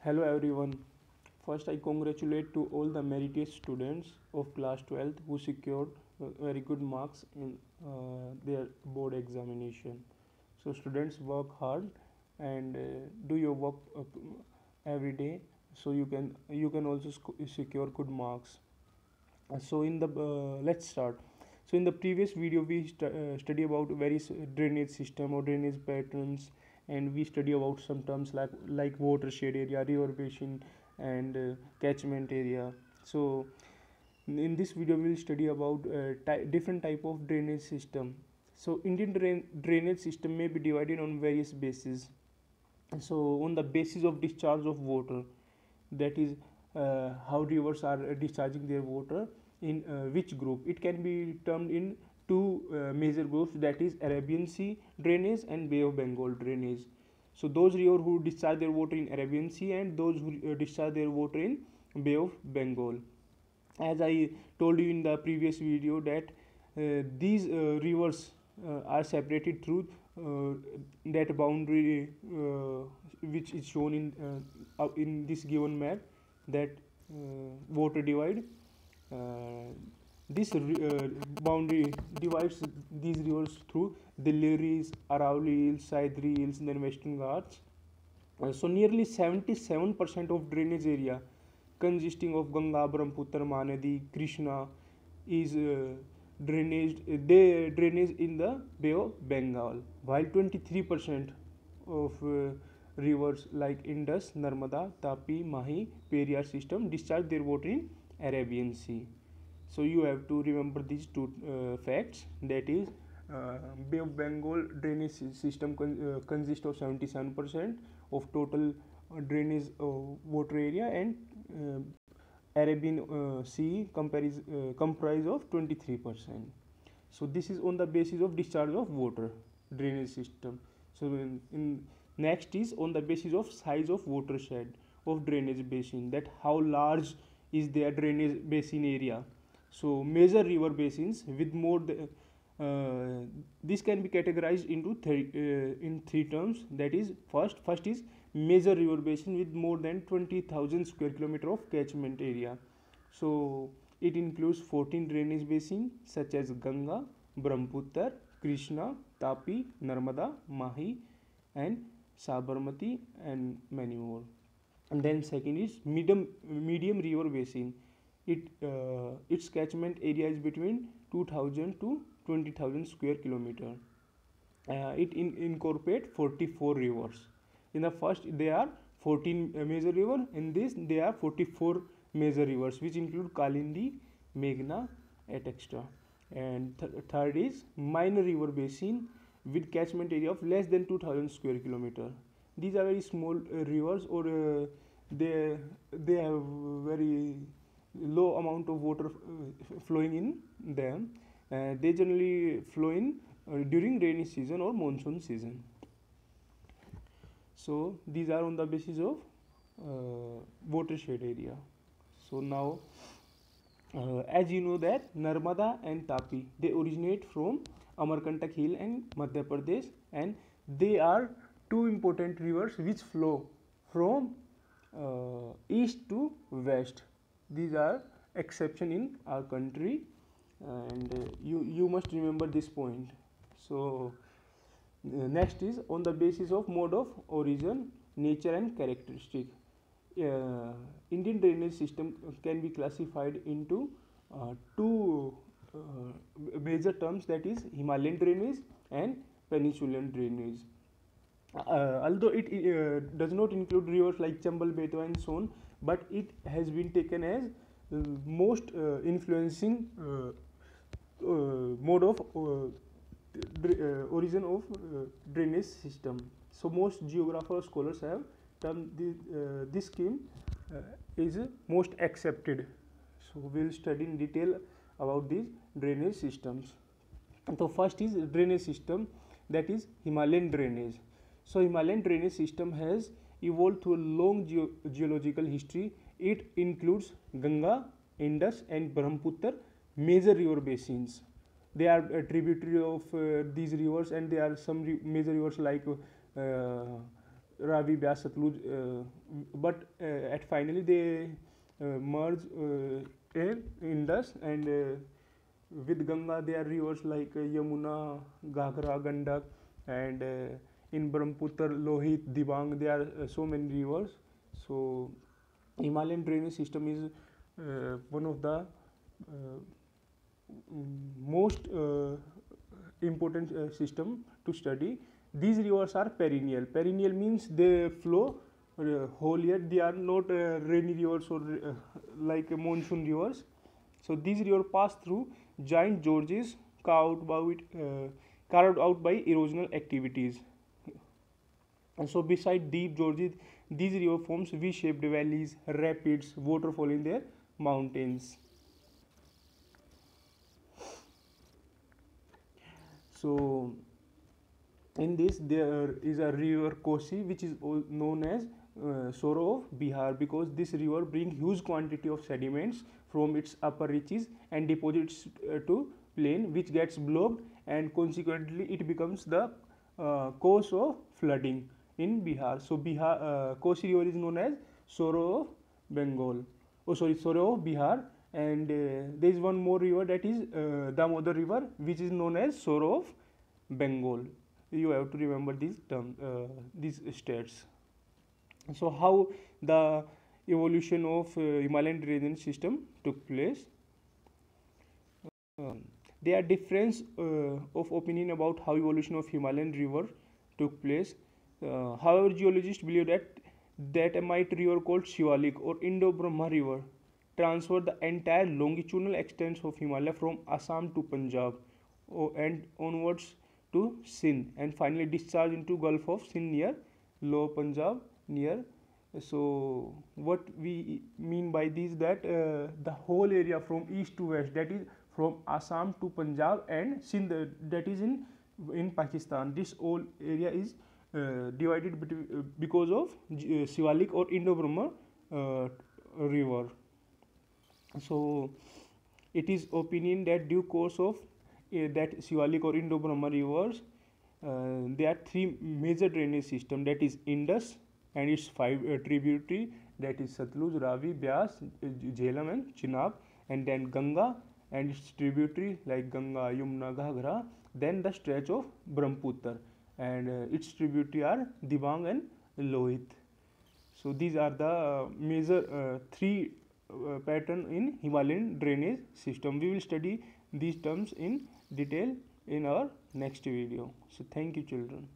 Hello everyone. First, I congratulate to all the meritorious students of class 12th who secured very good marks in their board examination. So students work hard and do your work every day so you can also secure good marks. So in the let's start. So in the previous video we study about various drainage system or drainage patterns, and we study about some terms like watershed area, river basin, and catchment area. So in this video we will study about different type of drainage system. So Indian drainage system may be divided on various bases. So on the basis of discharge of water, that is how rivers are discharging their water in which group, it can be termed in two major groups, that is Arabian Sea drainage and Bay of Bengal drainage. So those rivers who discharge their water in Arabian Sea and those who discharge their water in Bay of Bengal. As I told you in the previous video that these rivers are separated through that boundary which is shown in this given map, that water divide. This boundary divides these rivers through Delhi Hills, Aravalli Hills, Sahyadri Hills, and then Western Ghats. So nearly 77% of drainage area consisting of Ganga, Brahmaputra, Mahanadi, Krishna is drainage in the Bay of Bengal, while 23% of rivers like Indus, Narmada, Tapi, Mahi, Periyar system discharge their water in Arabian Sea. So you have to remember these two facts, that is Bay of Bengal drainage system consists of 77% of total drainage water area, and Arabian Sea comprise of 23%. So this is on the basis of discharge of water drainage system. So in next is on the basis of size of watershed of drainage basin, that how large is their drainage basin area. So major river basins with more this can be categorized into in three terms, that is first is major river basin with more than 20,000 square kilometer of catchment area. So it includes 14 drainage basins such as Ganga, Brahmaputra, Krishna, Tapi, Narmada, Mahi, and Sabarmati, and many more. And then second is medium river basin. Its catchment area is between 2,000 to 20,000 square kilometer. It incorporate 44 rivers. In the first there are 14 major rivers. In this there are 44 major rivers which include Kalindi, Meghna, etc. And third is minor river basin with catchment area of less than 2,000 square kilometer. These are very small rivers, or they have very low amount of water flowing in them. They generally flow in during rainy season or monsoon season. So these are on the basis of watershed area. So now as you know that Narmada and Tapi, they originate from Amarkantak Hill and Madhya Pradesh, and they are two important rivers which flow from east to west. These are exception in our country, and you must remember this point. So next is on the basis of mode of origin, nature, and characteristic. Indian drainage system can be classified into two major terms, that is Himalayan drainage and Peninsular drainage. Although it does not include rivers like Chambal, Betwa, and so on, but it has been taken as most influencing mode of origin of drainage system. So most geographers, scholars have termed this scheme is most accepted. So we will study in detail about these drainage systems. So first is drainage system, that is Himalayan drainage. So Himalayan drainage system has evolved through a long geological history. It includes Ganga, Indus, and Brahmaputra major river basins. They are a tributary of these rivers, and there are some major rivers like Ravi, Byas, Satluj, but at finally they merge in Indus, and with Ganga there are rivers like Yamuna, Ghagra, Gandak, and in Brahmaputra, Lohit, Dibang, there are so many rivers. So Himalayan drainage system is one of the most important system to study. These rivers are perennial. Perennial means they flow whole year. They are not rainy rivers or like monsoon rivers. So these rivers pass through giant gorges carved out by erosional activities. And so beside deep gorges, these river forms V-shaped valleys, rapids, waterfall in their mountains. So in this there is a river Kosi, which is known as Sorrow of Bihar, because this river brings huge quantity of sediments from its upper reaches and deposits to plain, which gets blocked, and consequently it becomes the cause of flooding in Bihar. So Bihar Kosi river is known as Sorrow of Bengal. Oh, sorry, Sorrow of Bihar. And there is one more river, that is Damodar river, which is known as Sorrow of Bengal. You have to remember these terms, these states. So how the evolution of Himalayan drainage system took place? There are difference of opinion about how evolution of Himalayan river took place. However, geologists believe that a mighty river called Shivalik or Indo-Brahma river transferred the entire longitudinal extent of Himalaya from Assam to Punjab and onwards to Sindh, and finally discharged into Gulf of Sindh near Lower Punjab near. So what we mean by this, that the whole area from east to west, that is from Assam to Punjab and Sindh, that is in Pakistan, this whole area is divided because of Shivalik or Indo-Brahma river. So it is opinion that due course of that Shivalik or Indo-Brahma rivers, there are three major drainage system, that is Indus and its five tributary, that is Satluj, Ravi, Byas, Jhelum and Chenab, and then Ganga and its tributary like Ganga, Yamuna, Ghagra, then the stretch of Brahmaputra, and its tributary are Dibang and Lohit. So these are the major three pattern in Himalayan drainage system. We will study these terms in detail in our next video. So thank you, children.